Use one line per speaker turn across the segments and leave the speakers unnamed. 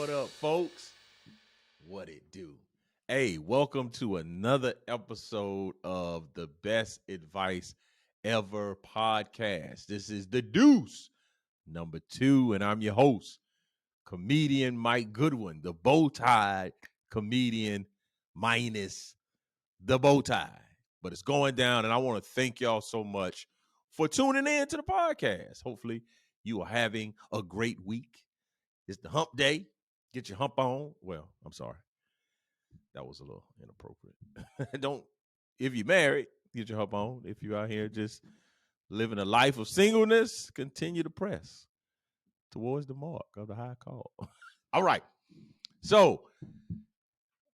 What up, folks? What it do? Hey, welcome to another episode of the Best Advice Ever podcast. This is The Deuce, number 2, and I'm your host, comedian Mike Goodwin, the bow tie comedian minus the bow tie. But it's going down, and I want to thank y'all so much for tuning in to the podcast. Hopefully, you are having a great week. It's the hump day. Get your hump on. Well, I'm sorry. That was a little inappropriate. Don't, if you're married, get your hump on. If you're out here just living a life of singleness, continue to press towards the mark of the high call. All right. So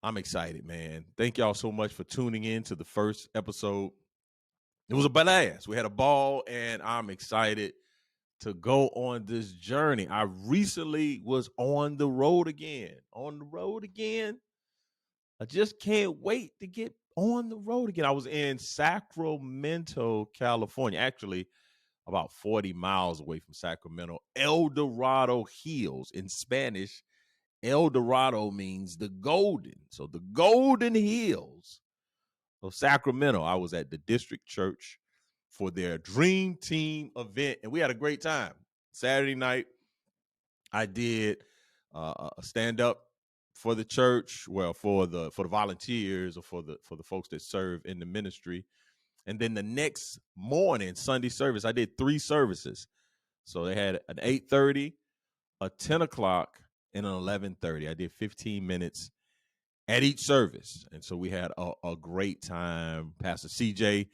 I'm excited, man. Thank y'all so much for tuning in to the first episode. It was a blast. We had a ball, and I'm excited to go on this journey. I recently was on the road again. I just can't wait to get on the road again. I was in Sacramento, California, actually about 40 miles away from Sacramento, El Dorado Hills. In Spanish, El Dorado means the golden. So the golden hills of Sacramento. I was at the district church for their Dream Team event, and we had a great time. Saturday night, I did a stand up for the church, well, for the volunteers or for the folks that serve in the ministry. And then the next morning, Sunday service, I did 3 services. So they had an 8:30, a 10 o'clock, and an 11:30. I did 15 minutes at each service. And so we had a great time. Pastor CJ,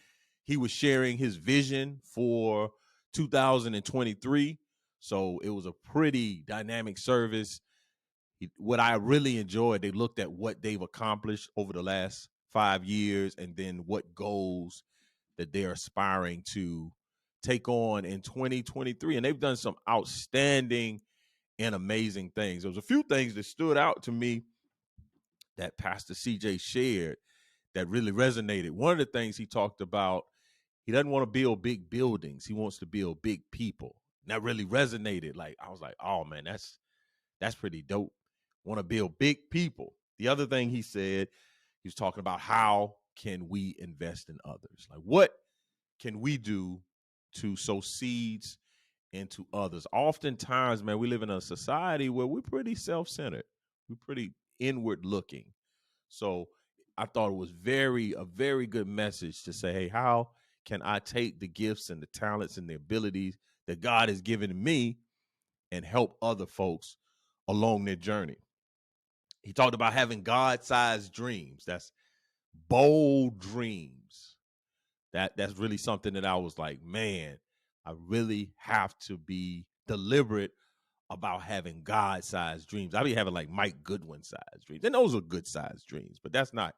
he was sharing his vision for 2023. So it was a pretty dynamic service. What I really enjoyed, they looked at what they've accomplished over the last 5 years and then what goals that they're aspiring to take on in 2023. And they've done some outstanding and amazing things. There was a few things that stood out to me that Pastor CJ shared that really resonated. One of the things he talked about, he doesn't want to build big buildings. He wants to build big people. And that really resonated. Like, I was like, oh man, that's pretty dope. Want to build big people. The other thing he said, he was talking about how can we invest in others? Like, what can we do to sow seeds into others? Oftentimes, man, we live in a society where we're pretty self-centered. We're pretty inward looking. So I thought it was a very good message to say, hey, how can I take the gifts and the talents and the abilities that God has given me and help other folks along their journey? He talked about having God-sized dreams. That's bold dreams. That's really something that I was like, man, I really have to be deliberate about having God-sized dreams. I be having like Mike Goodwin-sized dreams. And those are good-sized dreams, but that's not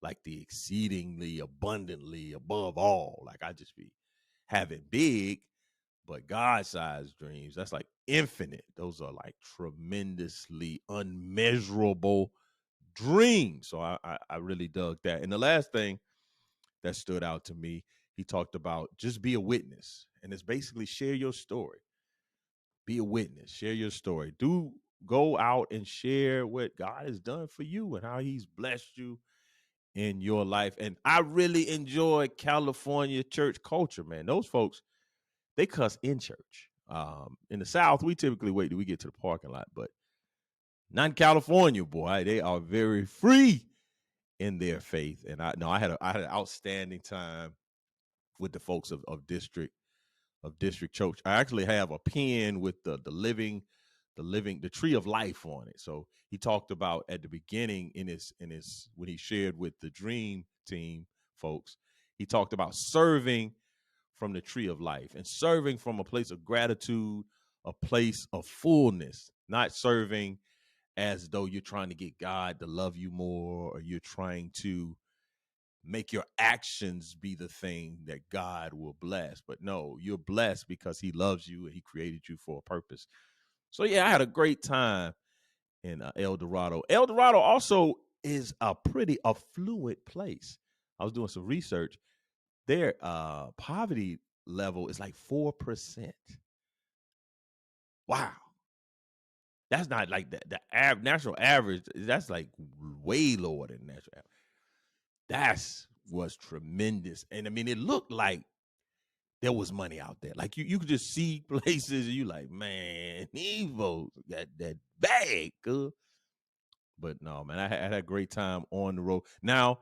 like the exceedingly abundantly above all. Like I just be having big, but God-sized dreams, that's like infinite. Those are like tremendously unmeasurable dreams. So I really dug that. And the last thing that stood out to me, he talked about just be a witness. And it's basically share your story. Be a witness, share your story. Do go out and share what God has done for you and how he's blessed you in your life. And I really enjoy California church culture, man. Those folks, they cuss in church. In the South, we typically wait till we get to the parking lot, but not in California, boy. They are very free in their faith. And I had an outstanding time with the folks of district church. I actually have a pen with the tree of life on it. So he talked about at the beginning in his when he shared with the dream team folks, he talked about serving from the tree of life and serving from a place of gratitude, a place of fullness, not serving as though you're trying to get God to love you more or you're trying to make your actions be the thing that God will bless. But no, you're blessed because he loves you and he created you for a purpose. So yeah, I had a great time in El Dorado. El Dorado also is a pretty affluent place. I was doing some research. Their poverty level is like 4%. Wow. That's not like the national average. That's like way lower than national average. That's was tremendous. And I mean, it looked like there was money out there. Like you could just see places and you like, man, these folks got that bag, good. But no, man, I had a great time on the road. Now,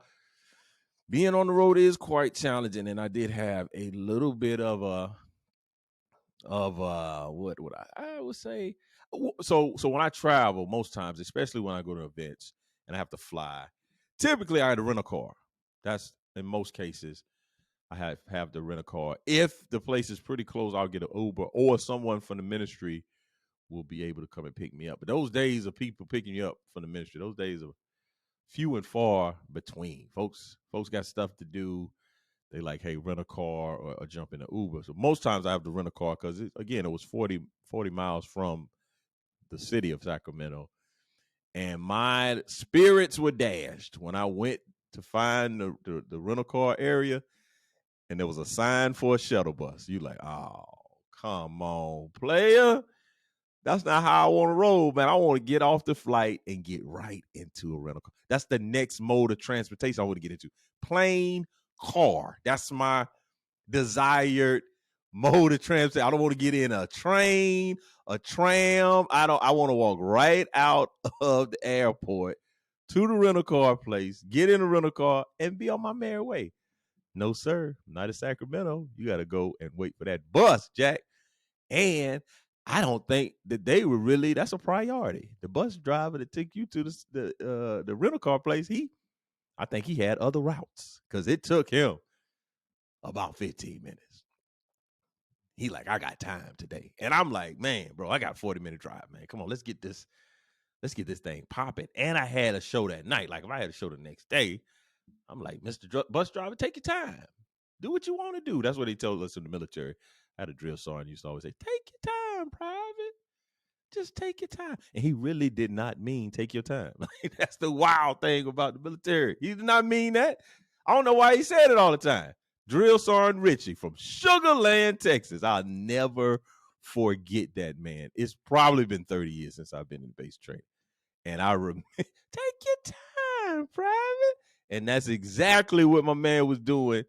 being on the road is quite challenging, and I did have a little bit of what would I would say. So when I travel, most times, especially when I go to events and I have to fly, typically I had to rent a car. That's in most cases. I have to rent a car. If the place is pretty close, I'll get an Uber, or someone from the ministry will be able to come and pick me up. But those days of people picking you up from the ministry, those days are few and far between. Folks got stuff to do. They like, hey, rent a car or jump in an Uber. So most times I have to rent a car because, again, it was 40 miles from the city of Sacramento. And my spirits were dashed when I went to find the rental car area, and there was a sign for a shuttle bus. You like, oh, come on, player. That's not how I want to roll, man. I want to get off the flight and get right into a rental car. That's the next mode of transportation I want to get into. Plane, car. That's my desired mode of transportation. I don't want to get in a train, a tram. I want to walk right out of the airport to the rental car place, get in a rental car, and be on my merry way. No, sir. Not in Sacramento. You got to go and wait for that bus, Jack. And I don't think that they were really, that's a priority. The bus driver that took you to the rental car place, I think he had other routes because it took him about 15 minutes. He like, I got time today. And I'm like, man, bro, I got a 40-minute drive, man. Come on, let's get this thing popping. And I had a show that night. Like if I had a show the next day, I'm like, Mr. Bus driver, take your time. Do what you want to do. That's what they told us in the military. I had a drill sergeant used to always say, take your time, private. Just take your time. And he really did not mean take your time. That's the wild thing about the military. He did not mean that. I don't know why he said it all the time. Drill Sergeant Richie from Sugar Land, Texas. I'll never forget that, man. It's probably been 30 years since I've been in base training. And I remember, take your time, private. And that's exactly what my man was doing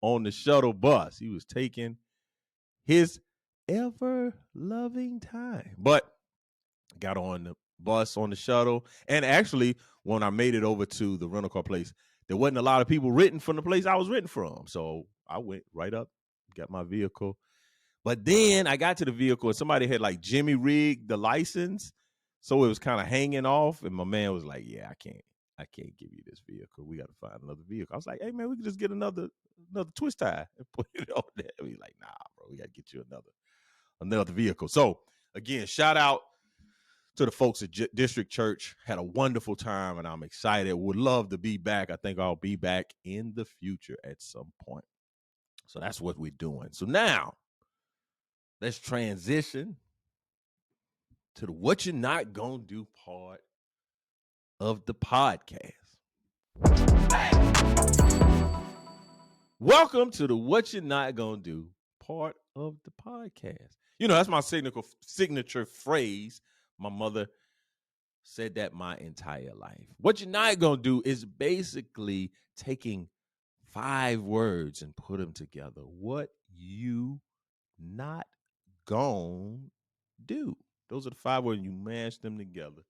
on the shuttle bus. He was taking his ever loving time. But got on the bus, on the shuttle. And actually, when I made it over to the rental car place, there wasn't a lot of people written from the place I was written from. So I went right up, got my vehicle. But then I got to the vehicle and somebody had like Jimmy rigged the license. So it was kind of hanging off. And my man was like, yeah, I can't give you this vehicle. We got to find another vehicle. I was like, hey, man, we can just get another twist tie and put it on there. And he's like, nah, bro, we got to get you another vehicle. So, again, shout out to the folks at District Church. Had a wonderful time, and I'm excited. Would love to be back. I think I'll be back in the future at some point. So that's what we're doing. So now, let's transition to the What You're Not Gonna Do part of the podcast. Welcome to the What You're Not Gonna Do part of the podcast. You know, that's my signature phrase. My mother said that my entire life. What you're not gonna do is basically taking 5 words and put them together. What you not gonna do. Those are the 5 words, you mash them together.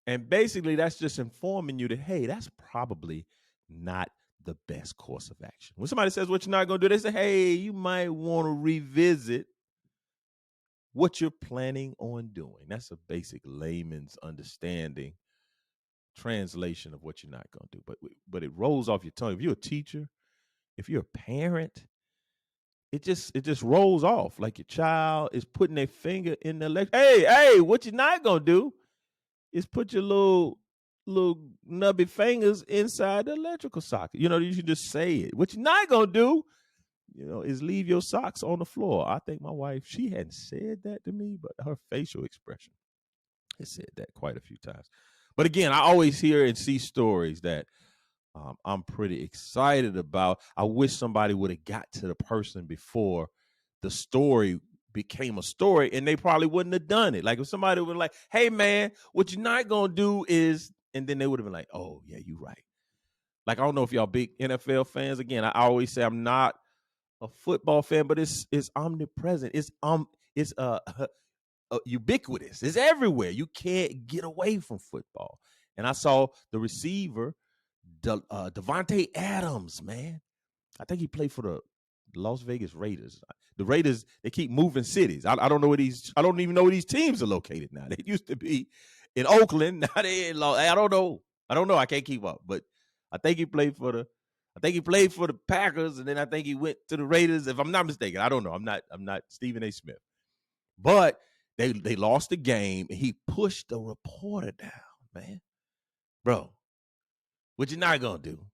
And basically, that's just informing you that, hey, that's probably not the best course of action. When somebody says what you're not going to do, they say, hey, you might want to revisit what you're planning on doing. That's a basic layman's understanding, translation of what you're not going to do. But it rolls off your tongue. If you're a teacher, if you're a parent, it just rolls off like your child is putting their finger in the leg. Hey, what you're not going to do is put your little nubby fingers inside the electrical socket. You know, you should just say it. What you're not going to do, you know, is leave your socks on the floor. I think my wife, she hadn't said that to me, but her facial expression has said that quite a few times. But again, I always hear and see stories that I'm pretty excited about. I wish somebody would have got to the person before the story became a story, and they probably wouldn't have done it. Like if somebody was like, "Hey man, what you're not gonna do is," and then they would have been like, "Oh yeah, you're right." Like I don't know if y'all big NFL fans. Again, I always say I'm not a football fan, but it's omnipresent. It's ubiquitous. It's everywhere. You can't get away from football. And I saw the receiver, Devontae Adams, man. I think he played for the Las Vegas Raiders. The Raiders, they keep moving cities. I don't know where I don't even know where these teams are located now. They used to be in Oakland. Now they in I don't know. I don't know. I can't keep up. But I think he played for the Packers, and then I think he went to the Raiders, if I'm not mistaken. I don't know. I'm not Stephen A. Smith. But they lost the game, and he pushed the reporter down, man. Bro, what you're not gonna do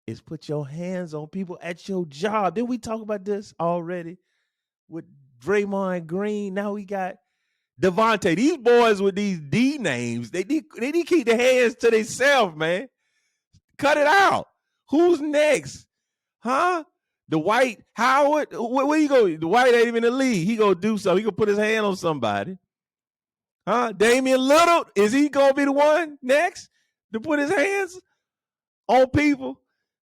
is put your hands on people at your job. Didn't we talk about this already with Draymond Green? Now we got Devontae. These boys with these D names, they need to keep their hands to themselves, man. Cut it out. Who's next? Huh? The White Howard? Where you go? The White ain't even in the league. He gonna do something. He gonna put his hand on somebody. Huh? Damian Lillard, is he gonna be the one next to put his hands on people?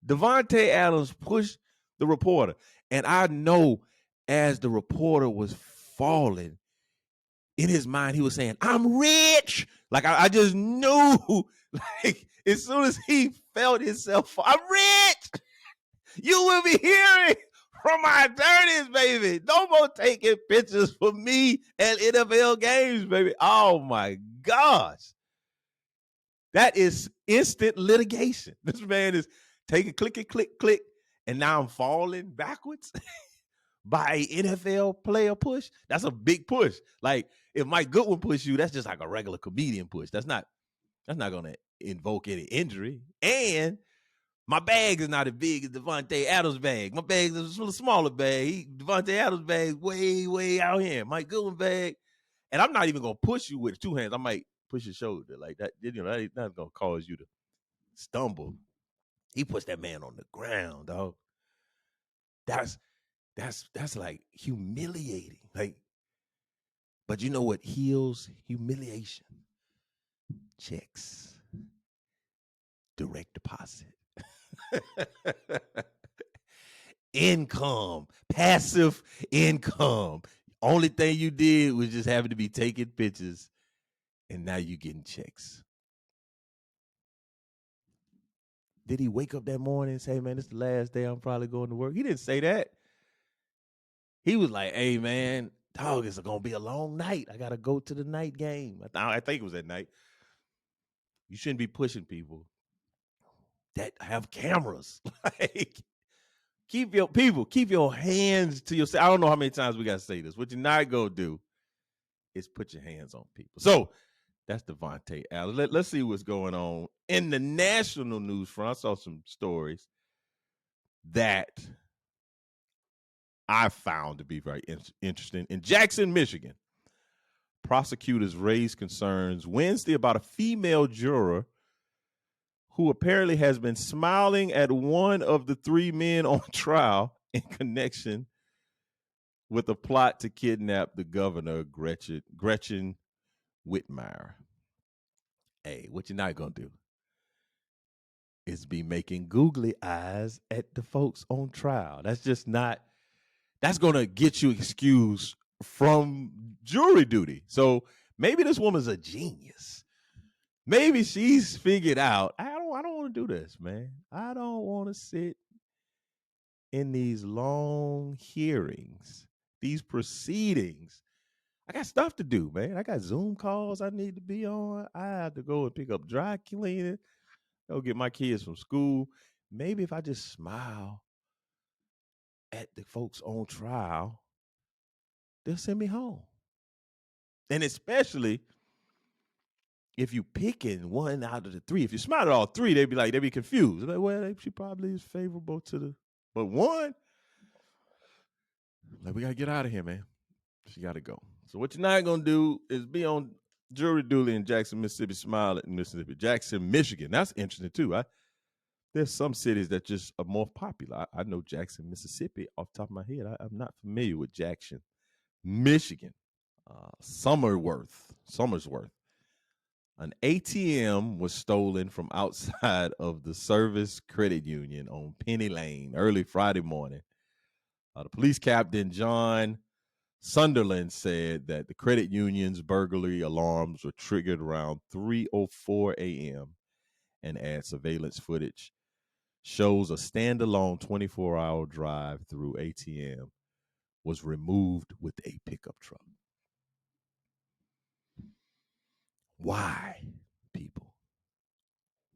Devontae Adams pushed the reporter. And I know as the reporter was falling, in his mind, he was saying, "I'm rich." Like I just knew, like as soon as he felt himself, "I'm rich." You will be hearing from my attorneys, baby. No more taking pictures for me at NFL games, baby. Oh my gosh. That is instant litigation. This man is taking click, click, and now I'm falling backwards by an NFL player push. That's a big push. Like if Mike Goodwin push you, that's just like a regular comedian push. That's not gonna invoke any injury. And my bag is not as big as Devontae Adams' bag. My bag is a smaller bag. Devontae Adams' bag way, way out here. Mike Goodwin bag. And I'm not even gonna push you with two hands. I might push your shoulder like that. You know, that's gonna cause you to stumble. He puts that man on the ground, dog. That's like humiliating. Like, but you know what heals humiliation? Checks. Direct deposit. Income, passive income. Only thing you did was just having to be taking pictures, and now you getting checks. Did he wake up that morning and say, "Man, this is the last day I'm probably going to work"? He didn't say that. He was like, "Hey, man, dog, it's gonna be a long night. I gotta go to the night game." I think it was at night. You shouldn't be pushing people that have cameras. Like, keep your hands to yourself. I don't know how many times we gotta say this. What you're not gonna do is put your hands on people. So that's Devontae Adams. Let's see what's going on in the national news front. I saw some stories that I found to be very interesting. In Jackson, Michigan, prosecutors raised concerns Wednesday about a female juror who apparently has been smiling at one of the three men on trial in connection with a plot to kidnap the governor, Gretchen Whitmire. Hey, what you're not going to do is be making googly eyes at the folks on trial. That's just not, that's going to get you excused from jury duty. So maybe this woman's a genius. Maybe she's figured out, I don't want to do this, man. I don't want to sit in these long hearings, these proceedings. I got stuff to do, man. I got Zoom calls I need to be on. I have to go and pick up dry cleaning, go get my kids from school. Maybe if I just smile at the folks on trial, they'll send me home. And especially if you picking one out of the three. If you smile at all three, they'd be confused. Like, well, she probably is favorable to the, but one, like, we got to get out of here, man. She got to go. So what you're not going to do is be on jury duty in Jackson, Mississippi, smile at Mississippi. Jackson, Michigan. That's interesting, too. There's some cities that just are more popular. I know Jackson, Mississippi off the top of my head. I'm not familiar with Jackson, Michigan, Somersworth. An ATM was stolen from outside of the Service Credit Union on Penny Lane early Friday morning. The police captain, John Sunderland, said that the credit union's burglary alarms were triggered around 3:04 a.m. and add surveillance footage shows a standalone 24-hour drive-through ATM was removed with a pickup truck. Why, people?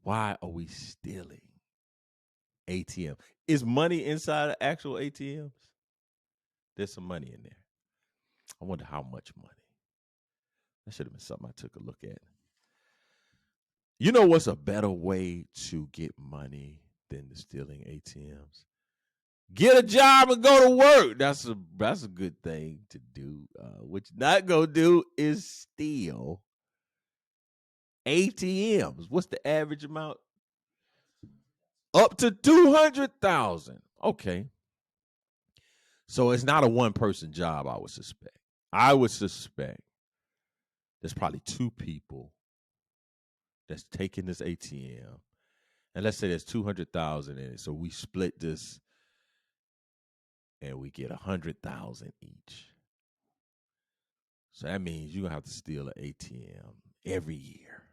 Why are we stealing ATM? Is money inside of actual ATMs? There's some money in there. I wonder how much money. That should have been something I took a look at. You know what's a better way to get money than stealing ATMs? Get a job and go to work. That's a good thing to do. What you're not gonna do is steal ATMs. What's the average amount? Up to 200,000. Okay. So it's not a one-person job, I would suspect. I would suspect there's probably two people that's taking this ATM. And let's say there's 200,000 in it. So we split this and we get 100,000 each. So that means you're going to have to steal an ATM every year.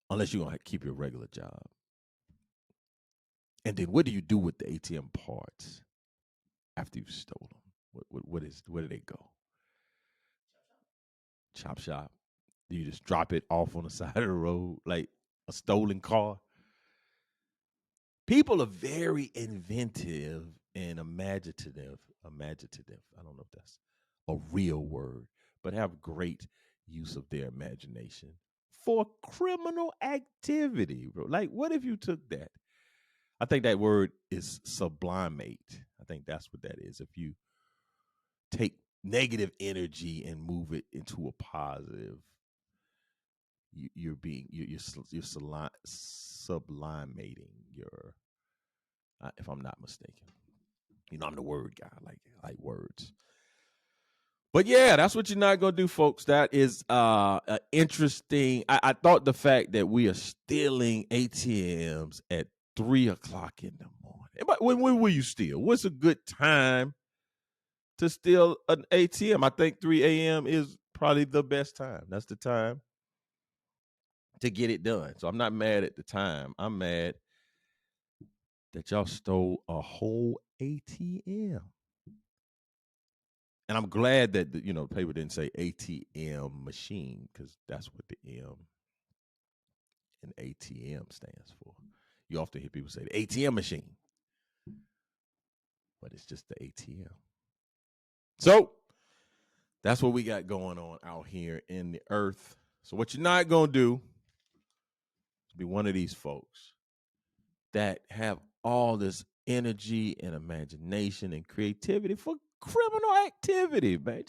Unless you're going to keep your regular job. And then what do you do with the ATM parts after you've stolen them? Where do they go? Chop shop. Do you just drop it off on the side of the road like a stolen car? People are very inventive and imaginative. I don't know if that's a real word, but have great use of their imagination for criminal activity, bro. Like, what if you took that? I think that word is sublimate. I think that's what that is. If you take negative energy and move it into a positive, you're sublimating your. If I'm not mistaken, I'm the word guy. I like words. But yeah, that's what you're not gonna do, folks. That is interesting. I thought the fact that we are stealing ATMs at 3:00 in the morning. But when will you steal? What's a good time to steal an ATM? I think 3 a.m. is probably the best time. That's the time to get it done. So I'm not mad at the time. I'm mad that y'all stole a whole ATM. And I'm glad that the paper didn't say ATM machine, because that's what the M in ATM stands for. You often hear people say the ATM machine, but it's just the ATM. So that's what we got going on out here in the earth. So what you're not gonna do is be one of these folks that have all this energy and imagination and creativity for criminal activity, man.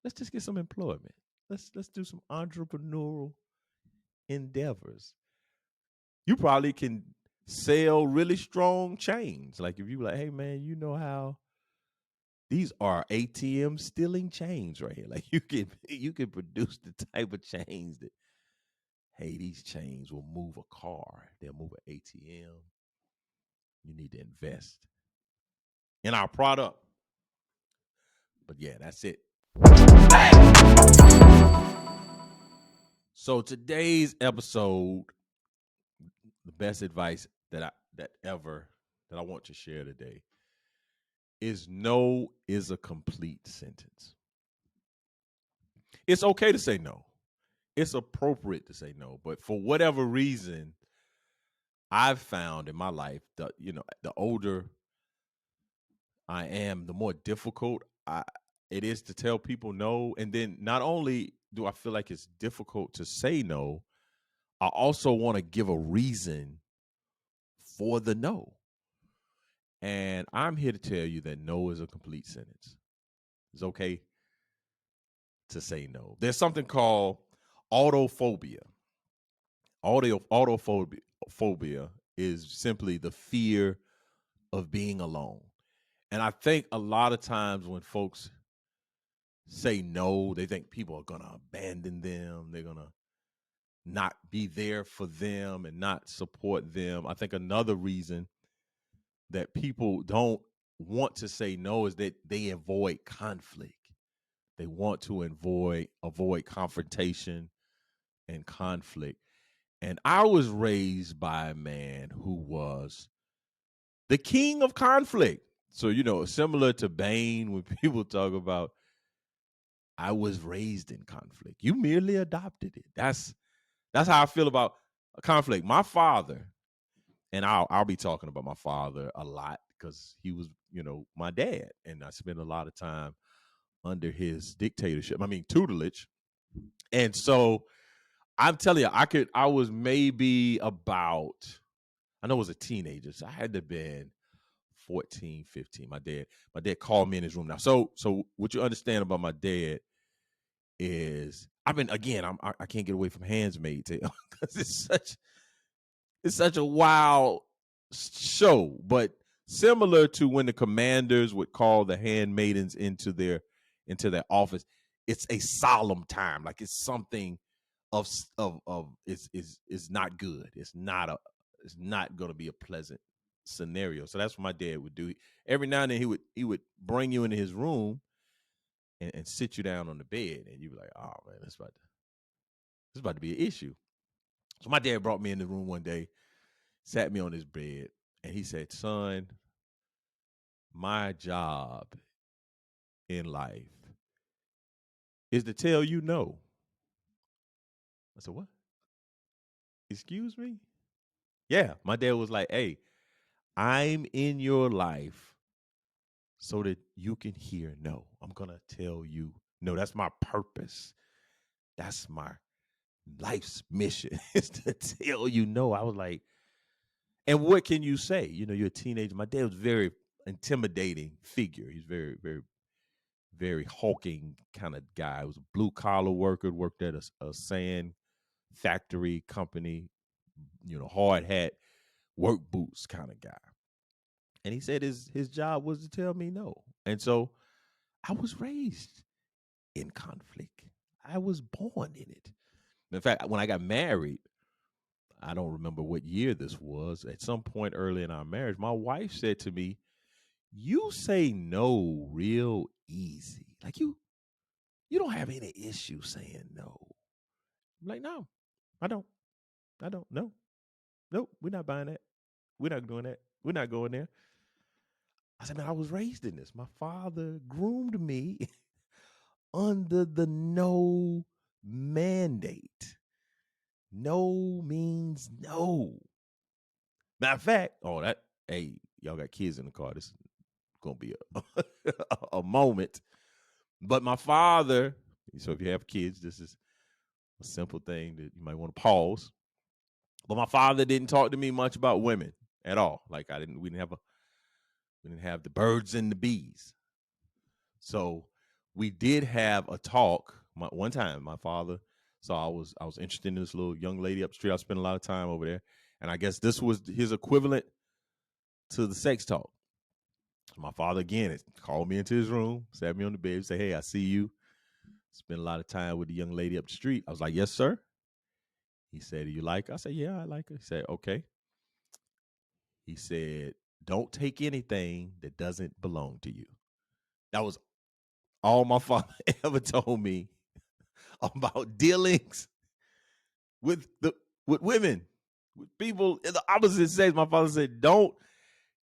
Let's just get some employment. Let's do some entrepreneurial endeavors. You probably can sell really strong chains. Like if you like, hey man, you know how these are ATM stealing chains right here. Like you can produce the type of chains that, hey, these chains will move a car. They'll move an ATM. You need to invest in our product. But yeah, that's it. So today's episode, the best advice that I want to share today is no is a complete sentence. It's okay to say no. It's appropriate to say no, but for whatever reason, I've found in my life that the older I am, the more difficult it is to tell people no. And then not only do I feel like it's difficult to say no, I also want to give a reason for the no. And I'm here to tell you that no is a complete sentence. It's okay to say no. There's something called autophobia. Autophobia is simply the fear of being alone. And I think a lot of times when folks say no, they think people are going to abandon them. They're going to not be there for them and not support them. I think another reason that people don't want to say no is that they avoid conflict. They want to avoid confrontation and conflict. And I was raised by a man who was the king of conflict. So, similar to Bane, when people talk about, I was raised in conflict. You merely adopted it. That's how I feel about conflict. My father, and I'll be talking about my father a lot because he was, my dad, and I spent a lot of time under his dictatorship. I mean, tutelage. And so I'm telling you, I was maybe about, I know I was a teenager, so I had to have been 14, 15. My dad called me in his room now. So what you understand about my dad is, I can't get away from Handmaid's Tale because it's such a wild show, but similar to when the commanders would call the handmaidens into their office. It's a solemn time, like it's something of is not good. It's not going to be a pleasant scenario. So that's what my dad would do. Every now and then he would bring you into his room and sit you down on the bed, and you'd be like, oh man, this is about to be an issue. So my dad brought me in the room one day, sat me on his bed, and he said, son, my job in life is to tell you no. I said, what? Excuse me? Yeah, my dad was like, hey, I'm in your life so that you can hear no. I'm going to tell you no. That's my purpose. That's my life's mission is to tell you no. I was like, and what can you say? You're a teenager. My dad was very intimidating figure. He's very, very, very hulking kind of guy. He was a blue collar worker, worked at a sand factory company, hard hat, work boots kind of guy. And he said his job was to tell me no. And so I was raised in conflict. I was born in it. In fact, when I got married, I don't remember what year this was. At some point early in our marriage, my wife said to me, you say no real easy. Like you don't have any issue saying no. I'm like, no, I don't. No. Nope, we're not buying that. We're not doing that. We're not going there. I said, man, I was raised in this. My father groomed me under the no mandate. No means no. Matter of fact, hey, y'all got kids in the car. This is gonna be a moment. But my father, so if you have kids, this is a simple thing that you might want to pause. But my father didn't talk to me much about women at all. Like we didn't have the birds and the bees. So we did have a talk one time. My father, so I was interested in this little young lady up the street. I spent a lot of time over there, and I guess this was his equivalent to the sex talk. My father again called me into his room, sat me on the bed, said, "Hey, I see you. Spent a lot of time with the young lady up the street." I was like, "Yes, sir." He said, "Do you like her?" I said, "Yeah, I like her." He said, "Okay." He said, "Don't take anything that doesn't belong to you." That was all my father ever told me about dealings with women, with people in the opposite sex. My father said, "Don't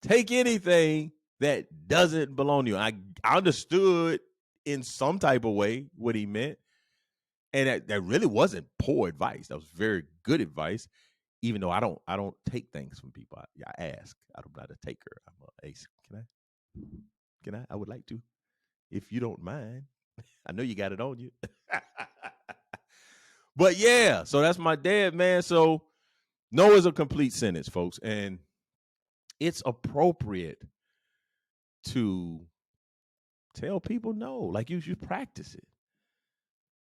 take anything that doesn't belong to you." I understood in some type of way what he meant, and that really wasn't poor advice. That was very good advice. Even though I don't take things from people. I ask. I don't know how to take her. I'm a ace. Can I? I would like to, if you don't mind. I know you got it on you. But yeah, so that's my dad, man. So no is a complete sentence, folks. And it's appropriate to tell people no. Like you should practice it.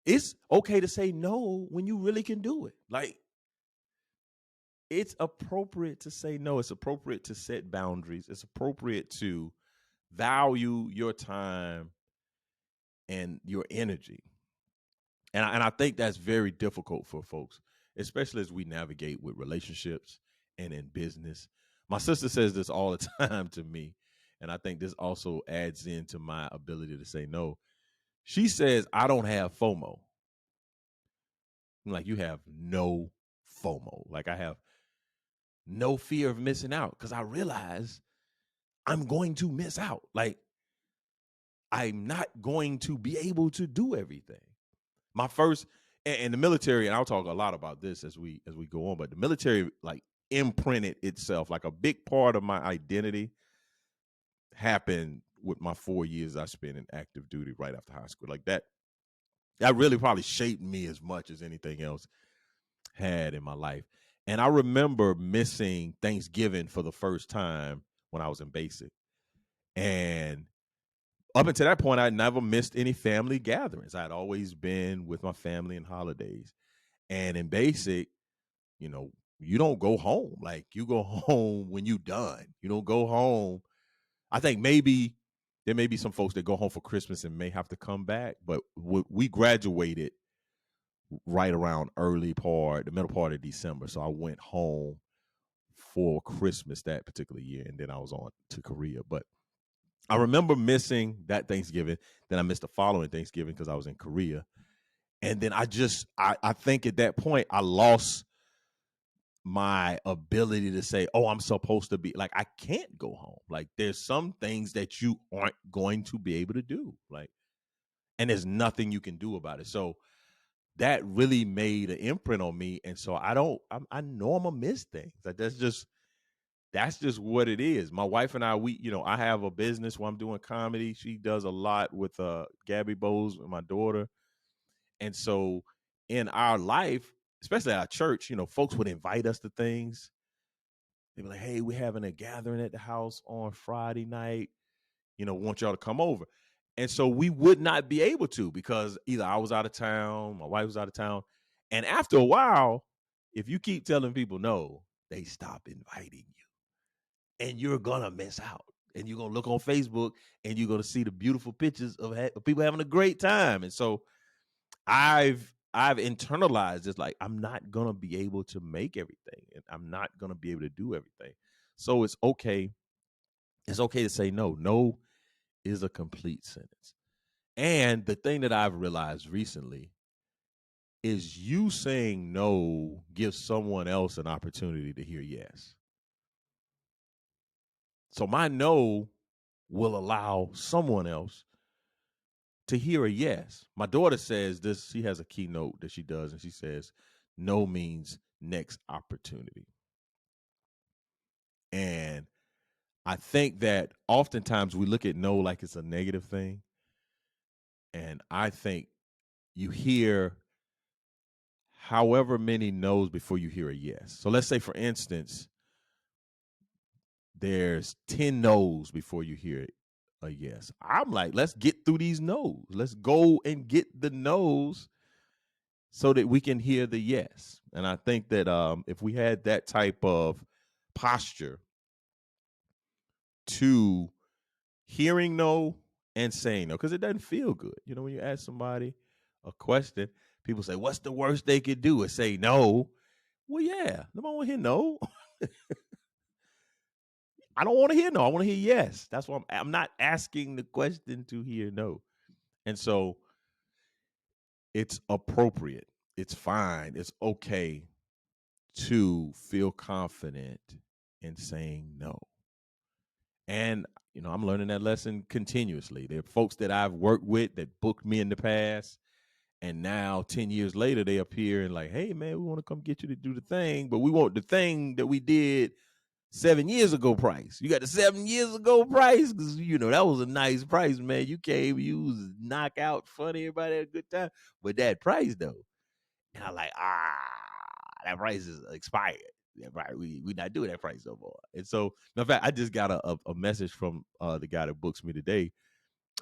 It's okay to say no when you really can do it. Like it's appropriate to say no. It's appropriate to set boundaries. It's appropriate to value your time and your energy. And I think that's very difficult for folks, especially as we navigate with relationships and in business. My sister says this all the time to me, and I think this also adds into my ability to say no. She says, I don't have FOMO. I'm like, you have no FOMO. Like, I have no fear of missing out because I realize I'm going to miss out. Like, I'm not going to be able to do everything. My first in the military, and I'll talk a lot about this as we go on, but the military like imprinted itself, like a big part of my identity happened with my 4 years I spent in active duty right after high school. Like that really probably shaped me as much as anything else had in my life. And I remember missing Thanksgiving for the first time when I was in basic. And up until that point, I never missed any family gatherings. I'd always been with my family and holidays. And in basic, you know, you don't go home. Like, you go home when you done. You don't go home. I think maybe there may be some folks that go home for Christmas and may have to come back, but we graduated right around the middle part of December. So I went home for Christmas that particular year, and then I was on to Korea. But I remember missing that Thanksgiving. Then I missed the following Thanksgiving because I was in Korea. And then I think at that point I lost my ability to say, oh, I'm supposed to be like, I can't go home. Like, there's some things that you aren't going to be able to do. Like, and there's nothing you can do about it. So that really made an imprint on me. And so I know I'm gonna miss things. Like, that's just what it is. My wife and I, I have a business where I'm doing comedy. She does a lot with Gabby Bowes and my daughter. And so in our life, especially our church, folks would invite us to things. They'd be like, hey, we're having a gathering at the house on Friday night. Want y'all to come over. And so we would not be able to because either I was out of town, my wife was out of town. And after a while, if you keep telling people no, they stop inviting you. And you're going to miss out. And you're going to look on Facebook and you're going to see the beautiful pictures of people having a great time. And so I've internalized this, like, I'm not going to be able to make everything and I'm not going to be able to do everything. So it's okay. It's okay to say no. No is a complete sentence. And the thing that I've realized recently is you saying no gives someone else an opportunity to hear yes. So my no will allow someone else to hear a yes. My daughter says this, she has a keynote that she does, and she says, no means next opportunity. And I think that oftentimes we look at no like it's a negative thing. And I think you hear however many no's before you hear a yes. So let's say, for instance, there's 10 no's before you hear a yes. I'm like, let's get through these no's. Let's go and get the no's so that we can hear the yes. And I think that if we had that type of posture to hearing no and saying no, because it doesn't feel good. When you ask somebody a question, people say, what's the worst they could do is say no. Well, yeah, nobody want to hear no. I don't want to hear no. I want to hear yes. That's why I'm not asking the question to hear no. And so it's appropriate. It's fine. It's okay to feel confident in saying no. And, I'm learning that lesson continuously. There are folks that I've worked with that booked me in the past. And now 10 years later, they appear and like, hey, man, we want to come get you to do the thing. But we want the thing that we did 7 years ago price. You got the 7 years ago price because, that was a nice price, man. You came, you was knockout, funny, everybody had a good time. But that price, though, and I'm like, that price is expired. Yeah, right. We not doing that price no more. And so, in fact, I just got a message from the guy that books me today.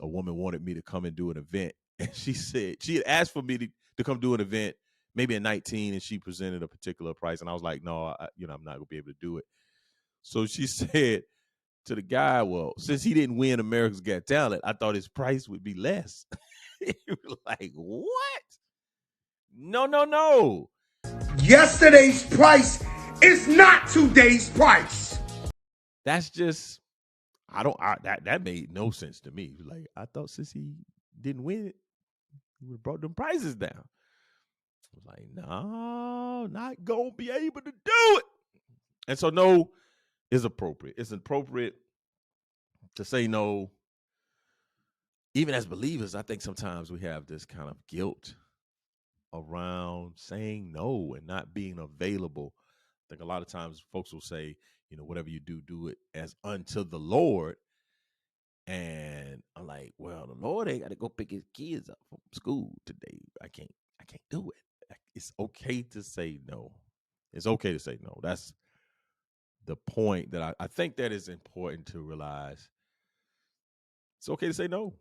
A woman wanted me to come and do an event. And she said, she had asked for me to come do an event, maybe in 19, and she presented a particular price. And I was like, no, I'm not going to be able to do it. So she said to the guy, well, since he didn't win America's Got Talent, I thought his price would be less. He was like, what? No, no, no.
Yesterday's price is not today's price.
That's just, that made no sense to me. Like, I thought since he didn't win it, he would have brought them prices down. I was like, no, not gonna be able to do it. And so no is appropriate. It's appropriate to say no. Even as believers, I think sometimes we have this kind of guilt around saying no and not being available. I think a lot of times folks will say, whatever you do, do it as unto the Lord. And I'm like, well, the Lord ain't got to go pick his kids up from school today. I can't do it. It's okay to say no. It's okay to say no. That's the point that I think that is important to realize. It's okay to say no.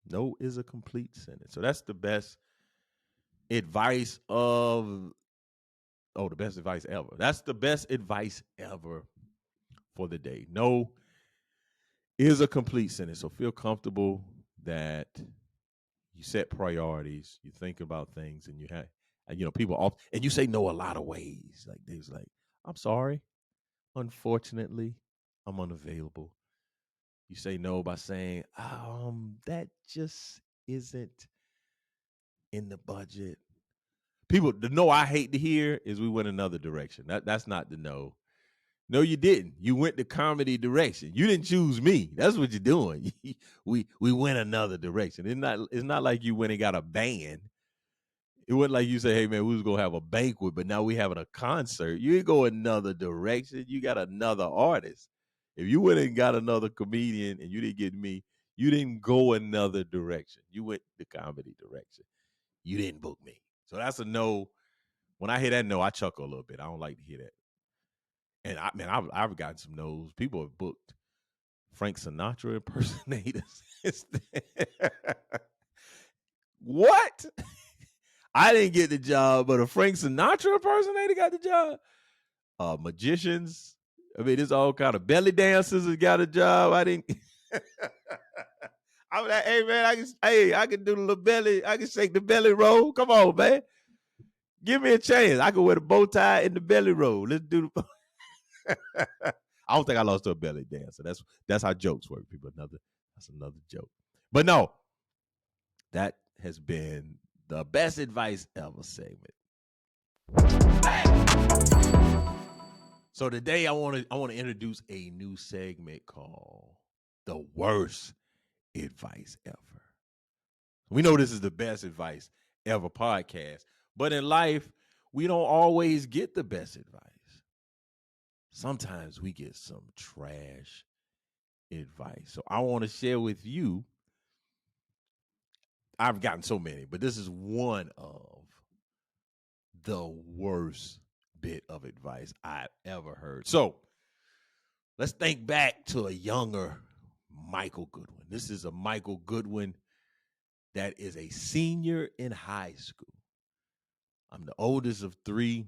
No is a complete sentence. So that's the best advice the best advice ever. That's the best advice ever for the day. No is a complete sentence. So feel comfortable that you set priorities, you think about things, and you have, people off, and you say no a lot of ways. Like there's like, I'm sorry, unfortunately, I'm unavailable. You say no by saying, that just isn't in the budget. People, the no I hate to hear is we went another direction. That's not the no. No, you didn't. You went the comedy direction. You didn't choose me. That's what you're doing. we went another direction. It's not like you went and got a band. It wasn't like you say, hey man, we was gonna have a banquet, but now we having a concert. You didn't go another direction. You got another artist. If you went and got another comedian and you didn't get me, you didn't go another direction. You went the comedy direction. You didn't book me. So that's a no. When I hear that no, I chuckle a little bit. I don't like to hear that. And I've gotten some no's. People have booked Frank Sinatra impersonators. What? I didn't get the job, but a Frank Sinatra impersonator got the job. Magicians. I mean, there's all kind of belly dancers that got a job. I didn't. I was like, hey man, I can do the little belly. I can shake the belly roll. Come on, man. Give me a chance. I can wear the bow tie and the belly roll. Let's do the. I don't think I lost to a belly dancer. That's how jokes work, people. That's another joke. But no, that has been the best advice ever segment. So today I want to introduce a new segment called The Worst Advice Ever. We know this is the best advice ever podcast, but in life, we don't always get the best advice. Sometimes we get some trash advice. So I want to share with you. I've gotten so many, but this is one of the worst bit of advice I've ever heard. So let's think back to a younger Michael Goodwin. This is a Michael Goodwin that is a senior in high school. I'm the oldest of three.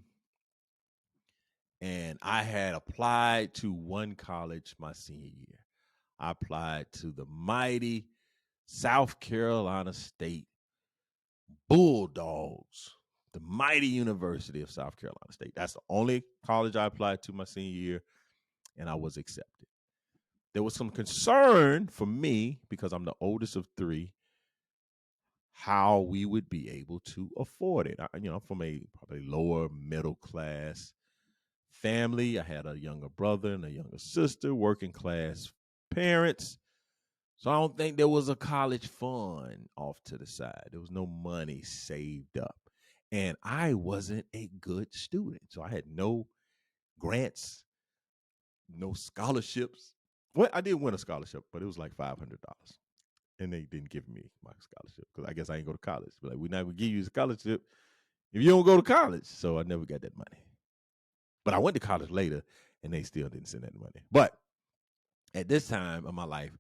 And I had applied to one college my senior year. I applied to the mighty South Carolina State Bulldogs, the mighty University of South Carolina State. That's the only college I applied to my senior year, and I was accepted. There was some concern for me, because I'm the oldest of three, how we would be able to afford it. I'm from a probably lower middle class family. I had a younger brother and a younger sister, working class parents. So I don't think there was a college fund off to the side. There was no money saved up. And I wasn't a good student. So I had no grants, no scholarships. Well, I did win a scholarship, but it was like $500. And they didn't give me my scholarship because I guess I didn't go to college. But like, we're not going to give you a scholarship if you don't go to college. So I never got that money. But I went to college later, and they still didn't send that money. But at this time of my life,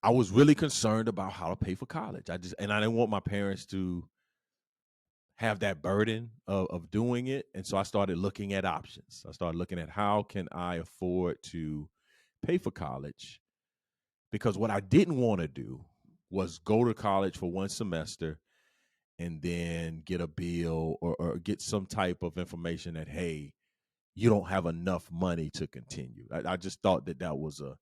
I was really concerned about how to pay for college. I didn't want my parents to have that burden of doing it. And so I started looking at options. I started looking at how can I afford to pay for college, because what I didn't want to do was go to college for one semester and then get a bill or get some type of information that, hey, you don't have enough money to continue. I just thought that that was a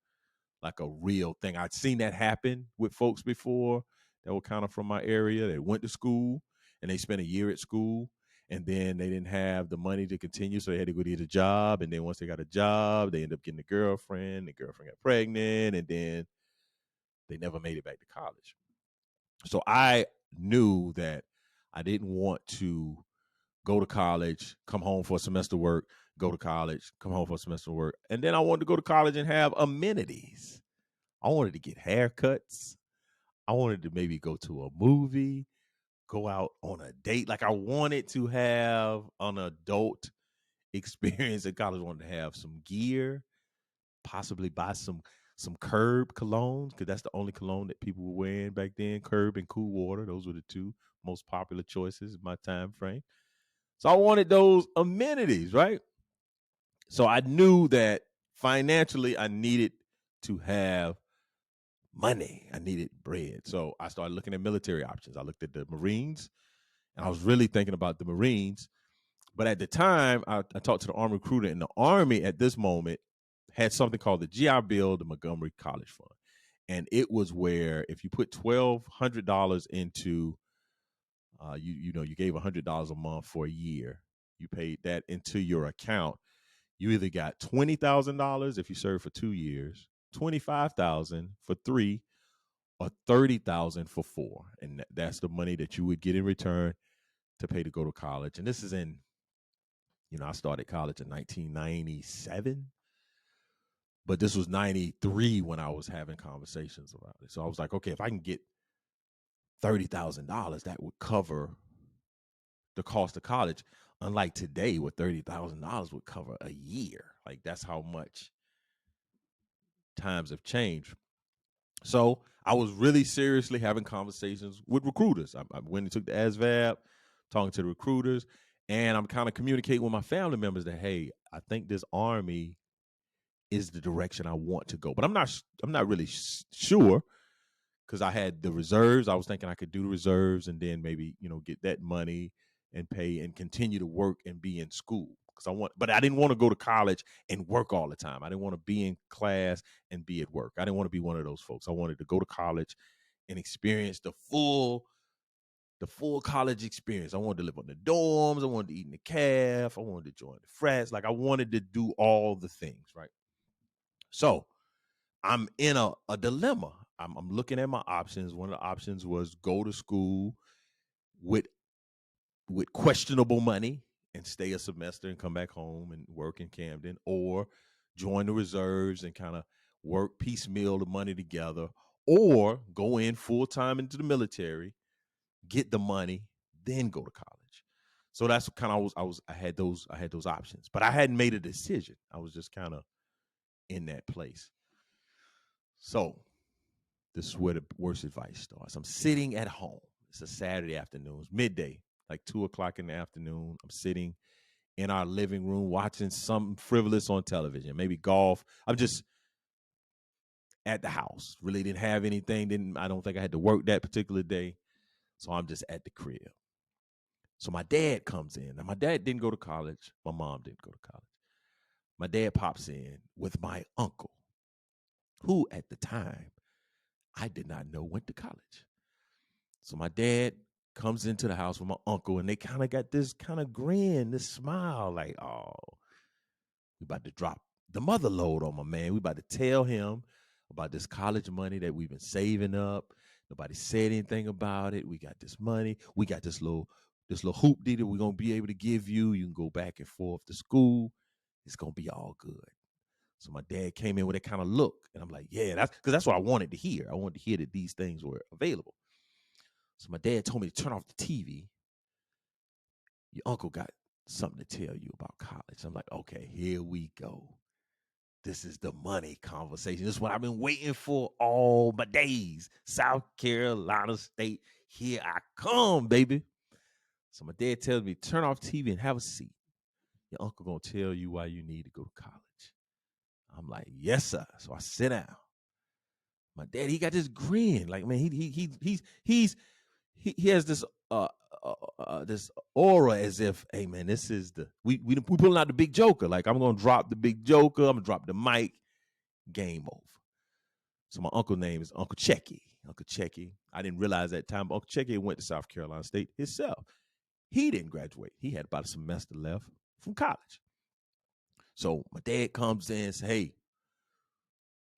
real thing. I'd seen that happen with folks before that were kind of from my area. They went to school and they spent a year at school, and then they didn't have the money to continue, so they had to go get a job. And then once they got a job, they ended up getting a girlfriend. The girlfriend got pregnant, and then they never made it back to college. So I knew that I didn't want to go to college, come home for a semester work, go to college, come home for a semester work. And then I wanted to go to college and have amenities. I wanted to get haircuts. I wanted to maybe go to a movie, go out on a date. Like, I wanted to have an adult experience in college. I wanted to have some gear, possibly buy some Curb colognes, because that's the only cologne that people were wearing back then. Curb and Cool Water. Those were the two most popular choices in my time frame. So I wanted those amenities, right? So I knew that financially I needed to have money. I needed bread. So I started looking at military options. I looked at the Marines, and I was really thinking about the Marines. But at the time, I talked to the Army recruiter, and the Army at this moment had something called the GI Bill, the Montgomery College Fund. And it was where if you put $1,200 into, you gave $100 a month for a year, you paid that into your account. You either got $20,000 if you served for 2 years, 25,000 for 3, or 30,000 for 4, and that's the money that you would get in return to pay to go to college. And this is in, I started college in 1997, but this was 93 when I was having conversations about it. So I was like, okay, if I can get $30,000, that would cover the cost of college. Unlike today, where $30,000 would cover a year. Like, that's how much times have changed. So I was really seriously having conversations with recruiters. I went and took the ASVAB, talking to the recruiters, and I'm kind of communicating with my family members that, hey, I think this Army is the direction I want to go. But I'm not really sure, because I had the reserves. I was thinking I could do the reserves and then maybe, get that money and pay and continue to work and be in school. But I didn't want to go to college and work all the time. I didn't want to be in class and be at work. I didn't want to be one of those folks. I wanted to go to college and experience the full college experience. I wanted to live on the dorms. I wanted to eat in the caf. I wanted to join the frats. Like, I wanted to do all the things, right? So I'm in a dilemma. I'm looking at my options. One of the options was go to school with questionable money and stay a semester and come back home and work in Camden, or join the reserves and kind of work piecemeal the money together, or go in full time into the military, get the money, then go to college. So that's kind of I had those options, but I hadn't made a decision. I was just kind of in that place. So this is where the worst advice starts. I'm sitting at home. It's a Saturday afternoon. It's midday, like 2:00 in the afternoon. I'm sitting in our living room watching something frivolous on television, maybe golf. I'm just at the house. Really didn't have anything. I don't think I had to work that particular day. So I'm just at the crib. So my dad comes in. Now, my dad didn't go to college. My mom didn't go to college. My dad pops in with my uncle, who at the time I did not know went to college. So my dad comes into the house with my uncle, and they kind of got this kind of grin, this smile, like, oh, we about to drop the mother load on my man. We about to tell him about this college money that we've been saving up. Nobody said anything about it. We got this money. We got this little hoop that we're gonna be able to give you. You can go back and forth to school. It's gonna be all good. So my dad came in with that kind of look, and I'm like, yeah, that's what I wanted to hear. I wanted to hear that these things were available. So my dad told me to turn off the TV. Your uncle got something to tell you about college. I'm like, okay, here we go. This is the money conversation. This is what I've been waiting for all my days. South Carolina State, here I come, baby. So my dad tells me, turn off TV and have a seat. Your uncle gonna tell you why you need to go to college. I'm like, yes, sir. So I sit down. My dad, he got this grin, like, man, he has this this aura as if, hey man, this is the we pulling out the big joker. Like, I'm gonna drop the big joker. I'm gonna drop the mic. Game over. So my uncle's name is Uncle Checky. Uncle Checky. I didn't realize that time, but Uncle Checky went to South Carolina State himself. He didn't graduate. He had about a semester left from college. So my dad comes in and says, hey,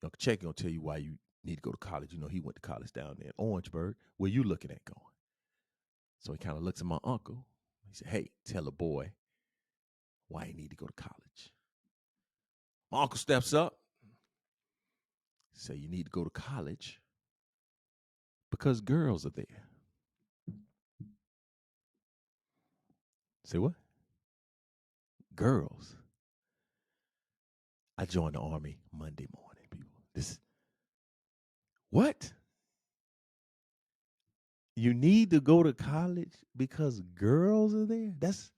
Uncle Checky gonna tell you why you need to go to college. You know, he went to college down there in Orangeburg. Where you looking at going? So he kind of looks at my uncle. He said, hey, tell the boy why he need to go to college. My uncle steps up. Say, you need to go to college because girls are there. Say what? Girls. I joined the Army Monday morning, people. What? You need to go to college because girls are there? That's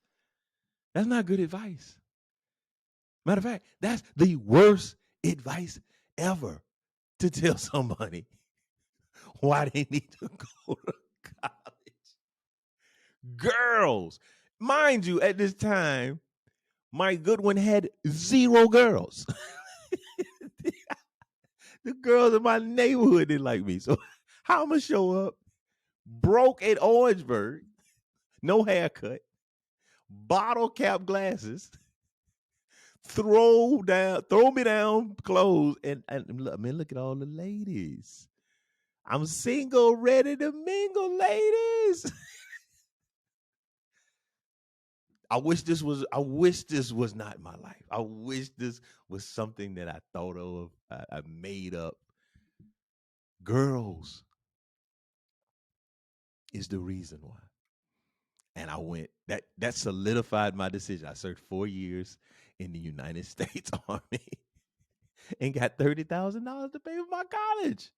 not good advice. Matter of fact, that's the worst advice ever, to tell somebody why they need to go to college. Girls. Mind you, at this time, Mike Goodwin had 0 girls. The girls in my neighborhood didn't like me. So how I'm going to show up broke at Orangeburg, no haircut, bottle cap glasses, throw me down clothes, and look at all the ladies. I'm single, ready to mingle, ladies. I wish this was not my life. I wish this was something that I thought of, I made up. Girls is the reason why. And I went, that solidified my decision. I served 4 years in the United States Army and got $30,000 to pay for my college.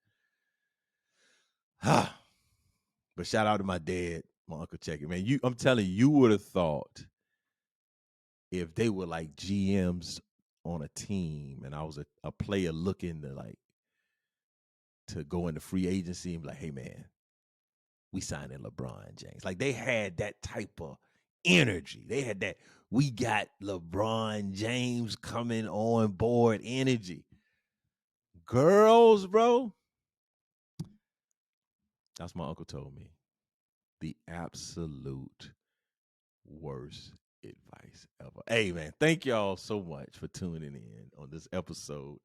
But shout out to my dad, my Uncle Checky. Man, I'm telling you would have thought if they were like GMs on a team and I was a player looking to go into free agency and be like, hey man, we signed in LeBron James. Like, they had that type of energy. They had that, we got LeBron James coming on board energy. Girls, bro. That's what my uncle told me. The absolute worst advice ever. Hey, man, thank y'all so much for tuning in on this episode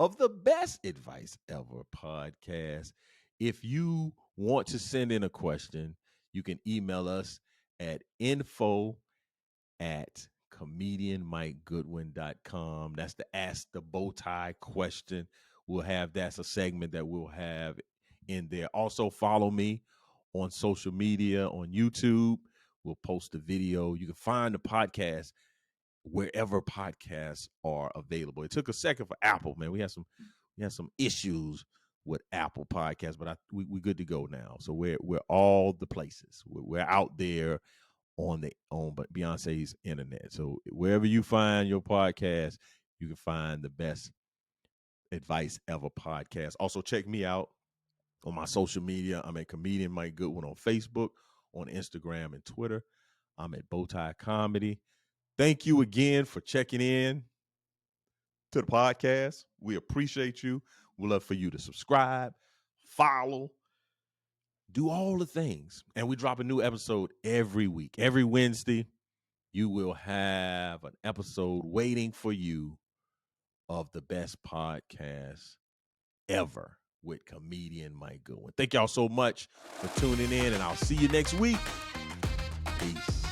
of the Best Advice Ever podcast. If you want to send in a question, you can email us at info@comedianmikegoodwin.com. That's the Ask the Bowtie question. That's a segment that we'll have in there. Also, follow me on social media, on YouTube. We'll post a video. You can find the podcast wherever podcasts are available. It took a second for Apple, man. We had some issues with Apple Podcasts, but we good to go now. So we're all the places. We're out there on Beyonce's internet. So wherever you find your podcast, you can find the Best Advice Ever podcast. Also, check me out on my social media. I'm at Comedian Mike Goodwin on Facebook, on Instagram and Twitter. I'm at Bowtie Comedy. Thank you again for checking in to the podcast. We appreciate you. We'd love for you to subscribe, follow, do all the things. And we drop a new episode every week. Every Wednesday, you will have an episode waiting for you of the best podcast ever with comedian Mike Goodwin. Thank y'all so much for tuning in, and I'll see you next week. Peace.